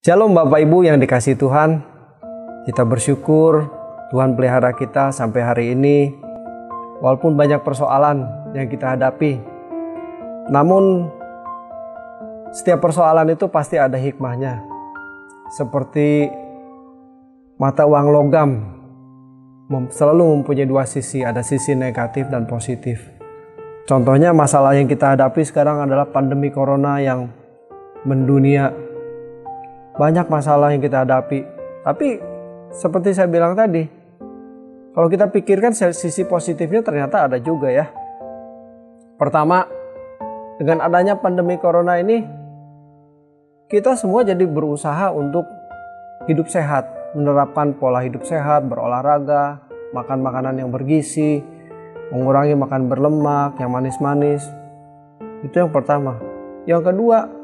Shalom Bapak Ibu yang dikasihi Tuhan. Kita bersyukur Tuhan pelihara kita sampai hari ini. Walaupun banyak persoalan yang kita hadapi, namun setiap persoalan itu pasti ada hikmahnya. Seperti mata uang logam selalu mempunyai dua sisi, ada sisi negatif dan positif. Contohnya masalah yang kita hadapi sekarang adalah pandemi corona yang mendunia. Banyak masalah yang kita hadapi, tapi seperti saya bilang tadi, kalau kita pikirkan sisi positifnya ternyata ada juga ya. Pertama, dengan adanya pandemi corona ini, kita semua jadi berusaha untuk hidup sehat, menerapkan pola hidup sehat, berolahraga, makan makanan yang bergizi, mengurangi makan berlemak, yang manis-manis. Itu yang pertama. Yang kedua,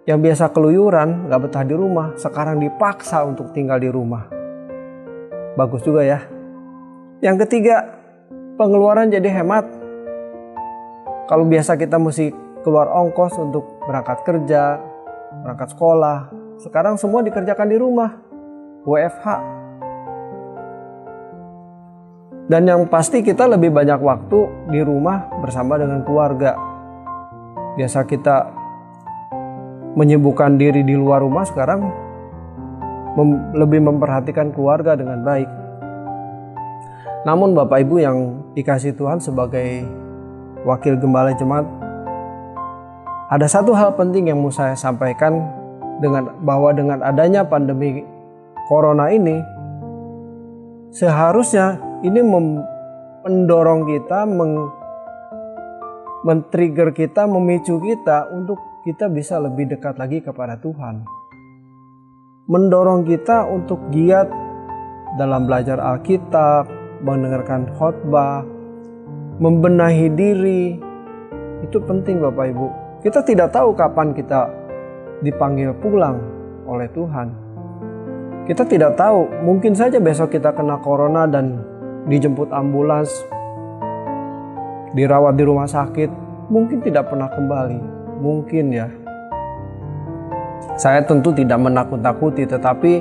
yang biasa keluyuran, gak betah di rumah, sekarang dipaksa untuk tinggal di rumah. Bagus juga ya. Yang ketiga, pengeluaran jadi hemat. Kalau biasa kita mesti keluar ongkos untuk berangkat kerja, berangkat sekolah, sekarang semua dikerjakan di rumah, WFH. Dan yang pasti kita lebih banyak waktu di rumah bersama dengan keluarga. Biasa kita menyibukkan diri di luar rumah, sekarang lebih memperhatikan keluarga dengan baik. Namun Bapak Ibu yang dikasihi Tuhan, sebagai wakil gembala jemaat, ada satu hal penting yang mau saya sampaikan, bahwa dengan adanya pandemi corona ini, seharusnya ini mendorong kita, men-trigger kita, memicu kita untuk kita bisa lebih dekat lagi kepada Tuhan. Mendorong kita untuk giat dalam belajar Alkitab, mendengarkan khotbah, membenahi diri. Itu penting Bapak Ibu. Kita tidak tahu kapan kita dipanggil pulang oleh Tuhan. Kita tidak tahu, mungkin saja besok kita kena corona dan dijemput ambulans, dirawat di rumah sakit, mungkin tidak pernah kembali. Mungkin ya. Saya tentu tidak menakut-nakuti, tetapi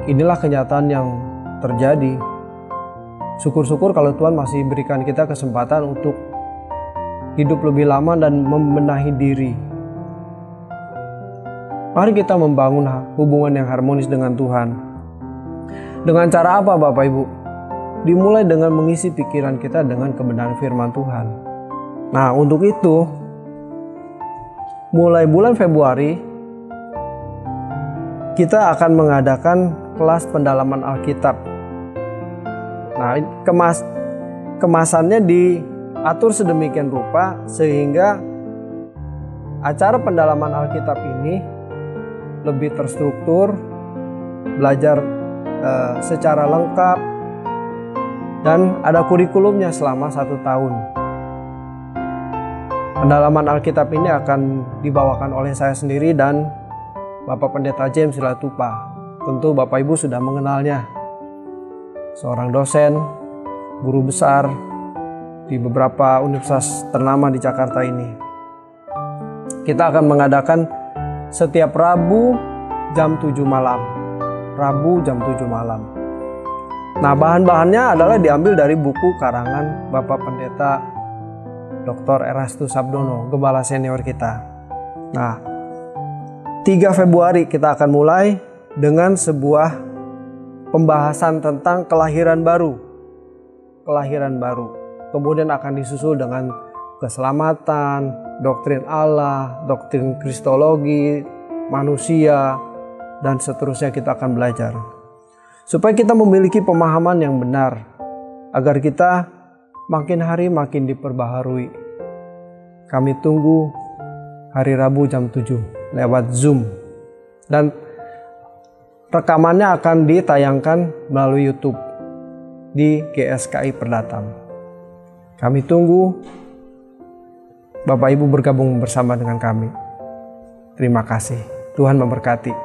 inilah kenyataan yang terjadi. Syukur-syukur kalau Tuhan masih berikan kita kesempatan untuk hidup lebih lama dan membenahi diri. Mari kita membangun hubungan yang harmonis dengan Tuhan. Dengan cara apa Bapak Ibu? Dimulai dengan mengisi pikiran kita dengan kebenaran firman Tuhan. Nah, untuk itu mulai bulan Februari, kita akan mengadakan kelas pendalaman Alkitab. Nah, kemasannya diatur sedemikian rupa sehingga acara pendalaman Alkitab ini lebih terstruktur, belajar secara lengkap, dan ada kurikulumnya selama 1 tahun. Pendalaman Alkitab ini akan dibawakan oleh saya sendiri dan Bapak Pendeta James Silatupa. Tentu Bapak Ibu sudah mengenalnya. Seorang dosen, guru besar di beberapa universitas ternama di Jakarta ini. Kita akan mengadakan setiap Rabu jam 7 malam. Rabu jam 7 malam. Nah, bahan-bahannya adalah diambil dari buku karangan Bapak Pendeta Dr. Erastus Sabdono, gembala senior kita. Nah, 3 Februari kita akan mulai dengan sebuah pembahasan tentang kelahiran baru. Kelahiran baru. Kemudian akan disusul dengan keselamatan, doktrin Allah, doktrin kristologi, manusia, dan seterusnya kita akan belajar. Supaya kita memiliki pemahaman yang benar, agar kita makin hari makin diperbaharui. Kami tunggu hari Rabu jam 7 lewat Zoom. Dan rekamannya akan ditayangkan melalui YouTube di GSKI Perdatam. Kami tunggu Bapak Ibu bergabung bersama dengan kami. Terima kasih. Tuhan memberkati.